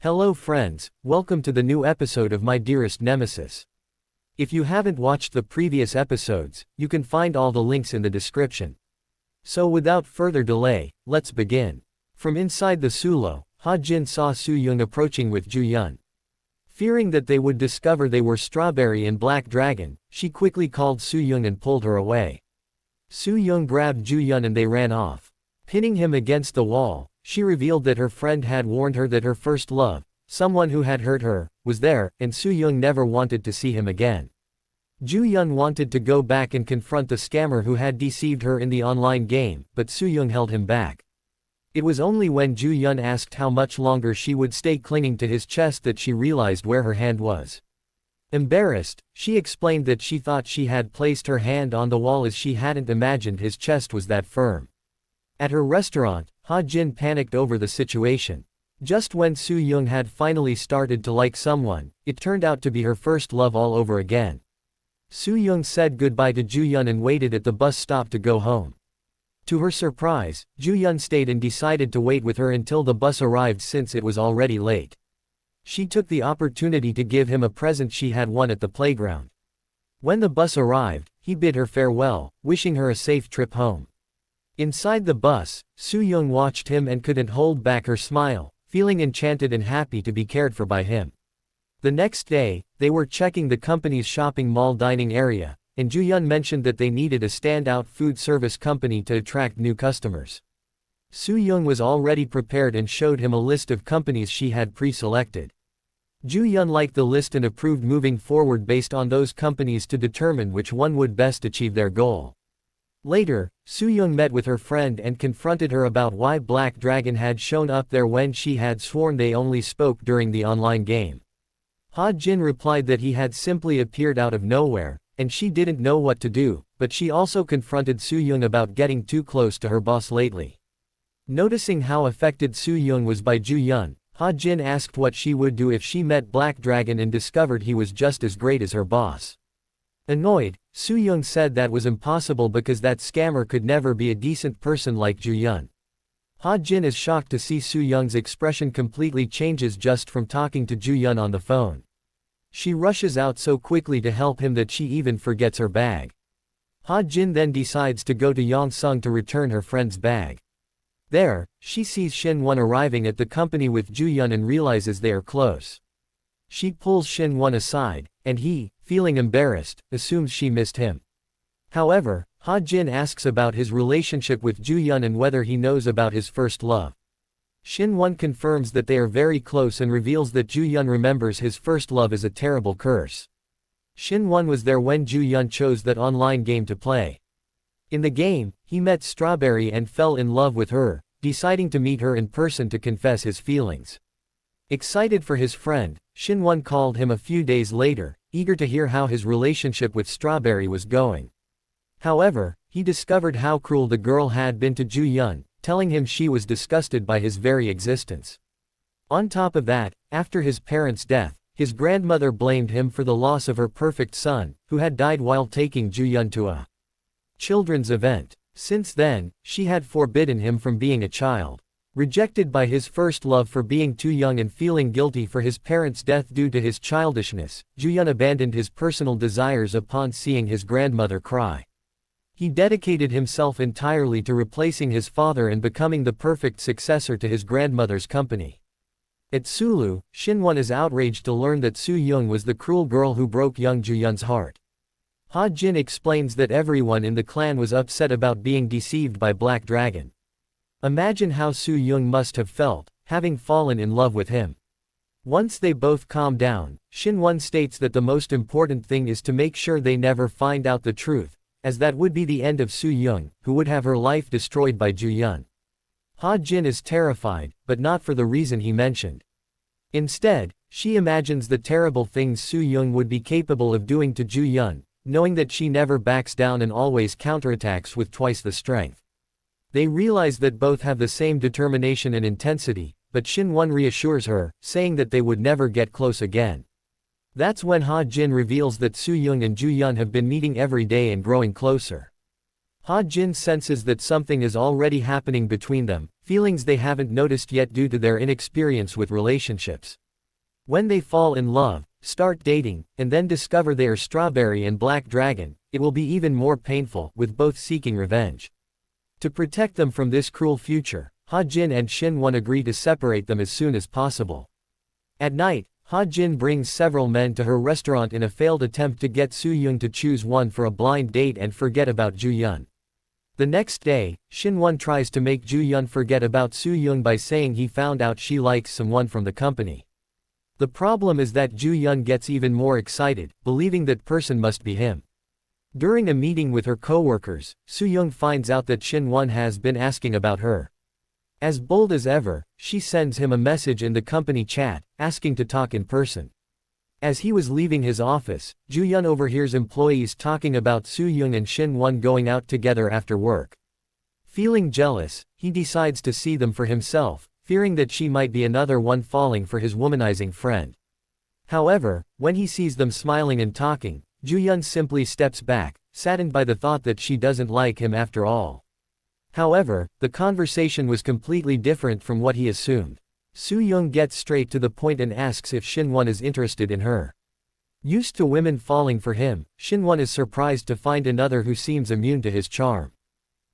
Hello friends, welcome to the new episode of my Dearest Nemesis. If you haven't watched the previous episodes, you can find all the links in the description. So without further delay, let's begin. From inside the Sulo, Ha-jin saw Soo-young approaching with Ju-yeon. Fearing that they would discover they were Strawberry and Black Dragon, she quickly called Soo-young and pulled her away. Soo-young grabbed Ju-yeon and they ran off. Pinning him against the wall, she revealed that her friend had warned her that her first love, someone who had hurt her, was there, and Soo-young never wanted to see him again. Ju-yeon wanted to go back and confront the scammer who had deceived her in the online game, but Soo-young held him back. It was only when Ju-yeon asked how much longer she would stay clinging to his chest that she realized where her hand was. Embarrassed, she explained that she thought she had placed her hand on the wall as she hadn't imagined his chest was that firm. At her restaurant, Ha-jin panicked over the situation. Just when Soo-young had finally started to like someone, it turned out to be her first love all over again. Soo-young said goodbye to Ju-yeon and waited at the bus stop to go home. To her surprise, Ju-yeon stayed and decided to wait with her until the bus arrived since it was already late. She took the opportunity to give him a present she had won at the playground. When the bus arrived, he bid her farewell, wishing her a safe trip home. Inside the bus, Soo-young watched him and couldn't hold back her smile, feeling enchanted and happy to be cared for by him. The next day, they were checking the company's shopping mall dining area, and Ju-yeon mentioned that they needed a standout food service company to attract new customers. Soo-young was already prepared and showed him a list of companies she had pre-selected. Ju-yeon liked the list and approved moving forward based on those companies to determine which one would best achieve their goal. Later, Soo-young met with her friend and confronted her about why Black Dragon had shown up there when she had sworn they only spoke during the online game. Ha-jin replied that he had simply appeared out of nowhere, and she didn't know what to do, but she also confronted Soo-young about getting too close to her boss lately. Noticing how affected Soo-young was by Ju-yeon, Ha-jin asked what she would do if she met Black Dragon and discovered he was just as great as her boss. Annoyed, Soo-young said that was impossible because that scammer could never be a decent person like Ju-yeon. Ha-jin is shocked to see Soo-young's expression completely changes just from talking to Ju-yeon on the phone. She rushes out so quickly to help him that she even forgets her bag. Ha-jin then decides to go to Yongsung to return her friend's bag. There, she sees Shin-won arriving at the company with Ju-yeon and realizes they are close. She pulls Shin-won aside, and he, feeling embarrassed, assumes she missed him. However, Ha-jin asks about his relationship with Ju-yeon and whether he knows about his first love. Shin-won confirms that they are very close and reveals that Ju-yeon remembers his first love as a terrible curse. Shin-won was there when Ju-yeon chose that online game to play. In the game, he met Strawberry and fell in love with her, deciding to meet her in person to confess his feelings. Excited for his friend, Shin-won called him a few days later, eager to hear how his relationship with Strawberry was going. However, he discovered how cruel the girl had been to Ju-yeon, telling him she was disgusted by his very existence. On top of that, after his parents' death, his grandmother blamed him for the loss of her perfect son, who had died while taking Ju-yeon to a children's event. Since then, she had forbidden him from being a child. Rejected by his first love for being too young and feeling guilty for his parents' death due to his childishness, Ju-yeon abandoned his personal desires upon seeing his grandmother cry. He dedicated himself entirely to replacing his father and becoming the perfect successor to his grandmother's company. At Sulu, Shin-won is outraged to learn that Soo-young was the cruel girl who broke young Ju-yeon's heart. Ha-jin explains that everyone in the clan was upset about being deceived by Black Dragon. Imagine how Soo-young must have felt, having fallen in love with him. Once they both calm down, Shin-won states that the most important thing is to make sure they never find out the truth, as that would be the end of Soo-young, who would have her life destroyed by Ju-yeon. Ha-jin is terrified, but not for the reason he mentioned. Instead, she imagines the terrible things Soo-young would be capable of doing to Ju-yeon, knowing that she never backs down and always counterattacks with twice the strength. They realize that both have the same determination and intensity, but Shin-won reassures her, saying that they would never get close again. That's when Ha-jin reveals that Soo-young and Ju-yeon have been meeting every day and growing closer. Ha Jin senses that something is already happening between them, feelings they haven't noticed yet due to their inexperience with relationships. When they fall in love, start dating, and then discover they are Strawberry and Black Dragon, it will be even more painful, with both seeking revenge. To protect them from this cruel future, Ha Jin and Shin Won agree to separate them as soon as possible. At night, Ha Jin brings several men to her restaurant in a failed attempt to get Soo Young to choose one for a blind date and forget about Ju Yun. The next day, Shin Won tries to make Ju Yun forget about Soo Young by saying he found out she likes someone from the company. The problem is that Ju Yun gets even more excited, believing that person must be him. During a meeting with her co-workers, Soo Young finds out that Shin Won has been asking about her. As bold as ever, she sends him a message in the company chat, asking to talk in person. As he was leaving his office, Ju Yun overhears employees talking about Soo Young and Shin Won going out together after work. Feeling jealous, he decides to see them for himself, fearing that she might be another one falling for his womanizing friend. However, when he sees them smiling and talking, Ju Yun simply steps back, saddened by the thought that she doesn't like him after all. However, the conversation was completely different from what he assumed. Soo Young gets straight to the point and asks if Shin Won is interested in her. Used to women falling for him, Shin Won is surprised to find another who seems immune to his charm.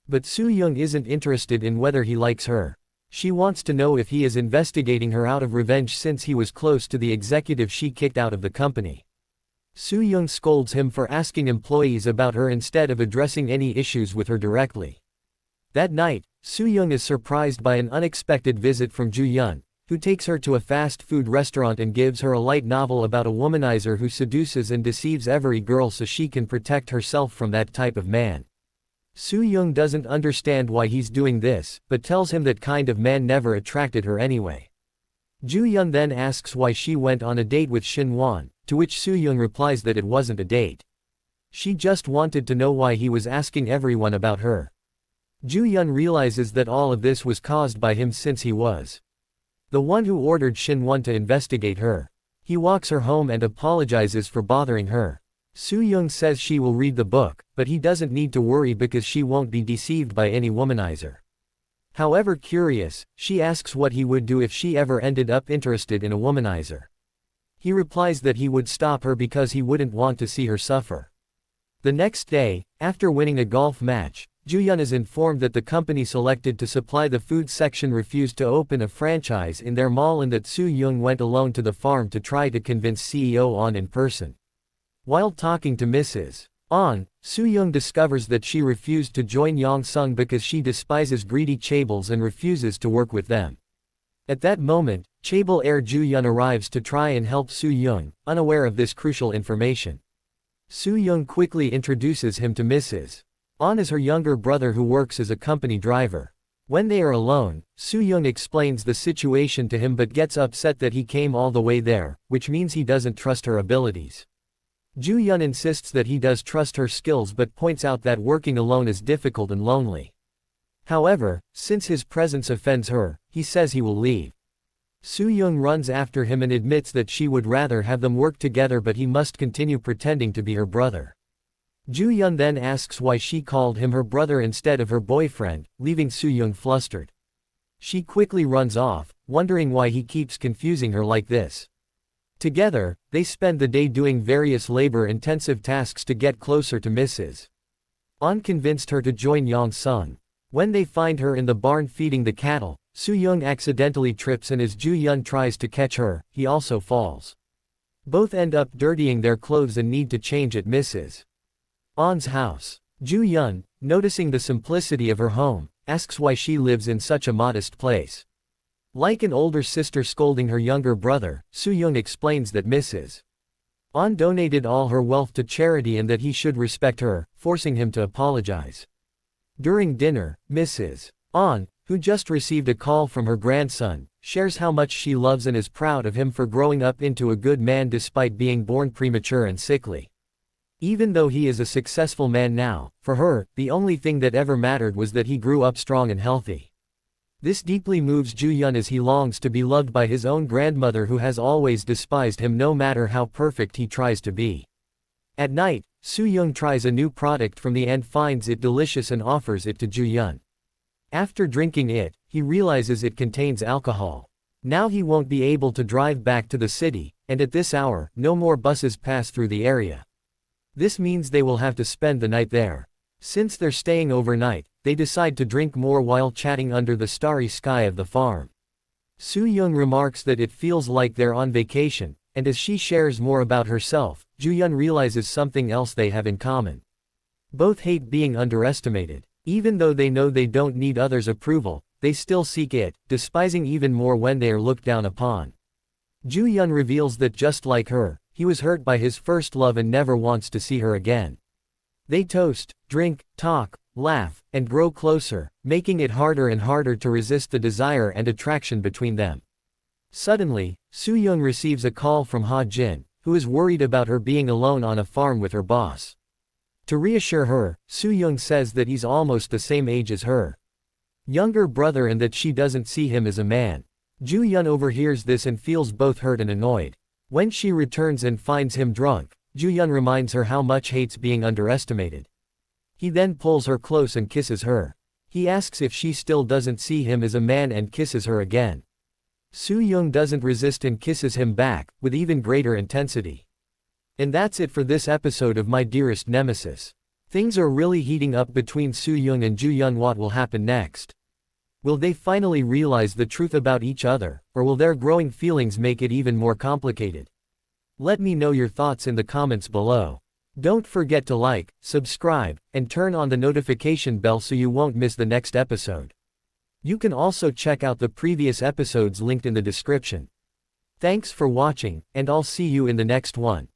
But Soo Young isn't interested in whether he likes her. She wants to know if he is investigating her out of revenge since he was close to the executive she kicked out of the company. Soo Young scolds him for asking employees about her instead of addressing any issues with her directly. That night, Soo Young is surprised by an unexpected visit from Ju Yun, who takes her to a fast food restaurant and gives her a light novel about a womanizer who seduces and deceives every girl so she can protect herself from that type of man. Soo Young doesn't understand why he's doing this, but tells him that kind of man never attracted her anyway. Ju Yun then asks why she went on a date with Shin Won, to which Soo Young replies that it wasn't a date. She just wanted to know why he was asking everyone about her. Ju Yun realizes that all of this was caused by him since he was the one who ordered Shin Won to investigate her. He walks her home and apologizes for bothering her. Soo Young says she will read the book, but he doesn't need to worry because she won't be deceived by any womanizer. However curious, she asks what he would do if she ever ended up interested in a womanizer. He replies that he would stop her because he wouldn't want to see her suffer. The next day, after winning a golf match, Ju Yun is informed that the company selected to supply the food section refused to open a franchise in their mall and that Soo Young went alone to the farm to try to convince CEO On in person. While talking to Mrs. On, Soo Young discovers that she refused to join Yong Sung because she despises greedy chaebols and refuses to work with them. At that moment, chaebol heir Ju Yun arrives to try and help Soo Young, unaware of this crucial information. Soo Young quickly introduces him to Mrs. On as her younger brother who works as a company driver. When they are alone, Soo Young explains the situation to him but gets upset that he came all the way there, which means he doesn't trust her abilities. Ju Yun insists that he does trust her skills but points out that working alone is difficult and lonely. However, since his presence offends her, he says he will leave. Soo Young runs after him and admits that she would rather have them work together but he must continue pretending to be her brother. Ju Yun then asks why she called him her brother instead of her boyfriend, leaving Soo Young flustered. She quickly runs off, wondering why he keeps confusing her like this. Together, they spend the day doing various labor-intensive tasks to get closer to Mrs. On convinced her to join Yong Sung. When they find her in the barn feeding the cattle, Soo Young accidentally trips and as Ju Yun tries to catch her, he also falls. Both end up dirtying their clothes and need to change at Mrs. On's house. Ju Yun, noticing the simplicity of her home, asks why she lives in such a modest place. Like an older sister scolding her younger brother, Soo Young explains that Mrs. On donated all her wealth to charity and that he should respect her, forcing him to apologize. During dinner, Mrs. On, who just received a call from her grandson, shares how much she loves and is proud of him for growing up into a good man despite being born premature and sickly. Even though he is a successful man now, for her, the only thing that ever mattered was that he grew up strong and healthy. This deeply moves Ju Yun as he longs to be loved by his own grandmother who has always despised him no matter how perfect he tries to be. At night, Soo-young tries a new product from the and finds it delicious and offers it to Ju-yeon. After drinking it, he realizes it contains alcohol. Now he won't be able to drive back to the city, and at this hour, no more buses pass through the area. This means they will have to spend the night there. Since they're staying overnight, they decide to drink more while chatting under the starry sky of the farm. Soo-young remarks that it feels like they're on vacation, and as she shares more about herself, Ju-yeon realizes something else they have in common. Both hate being underestimated. Even though they know they don't need others' approval, they still seek it, despising even more when they are looked down upon. Ju-yeon reveals that just like her, he was hurt by his first love and never wants to see her again. They toast, drink, talk, laugh, and grow closer, making it harder and harder to resist the desire and attraction between them. Suddenly, Soo-young receives a call from Ha-jin, who is worried about her being alone on a farm with her boss. To reassure her, Soo-young says that he's almost the same age as her younger brother and that she doesn't see him as a man. Ju-yeon overhears this and feels both hurt and annoyed. When she returns and finds him drunk, Ju-yeon reminds her how much hates being underestimated. He then pulls her close and kisses her. He asks if she still doesn't see him as a man and kisses her again. Soo-young doesn't resist and kisses him back, with even greater intensity. And that's it for this episode of My Dearest Nemesis. Things are really heating up between Soo-young and Ju-yeon. What will happen next? Will they finally realize the truth about each other, or will their growing feelings make it even more complicated? Let me know your thoughts in the comments below. Don't forget to like, subscribe, and turn on the notification bell so you won't miss the next episode. You can also check out the previous episodes linked in the description. Thanks for watching, and I'll see you in the next one.